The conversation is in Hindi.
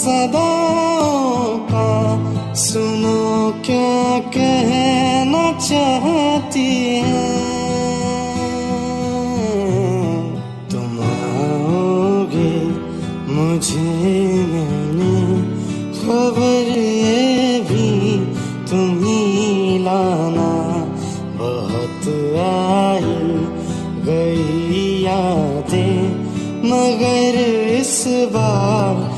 सदाओं का सुनो क्या कहना चाहती है। तुम आओगे मुझे मिलने, खबर ये भी तुम ही लाना। बहुत आई गई यादें मगर इस बार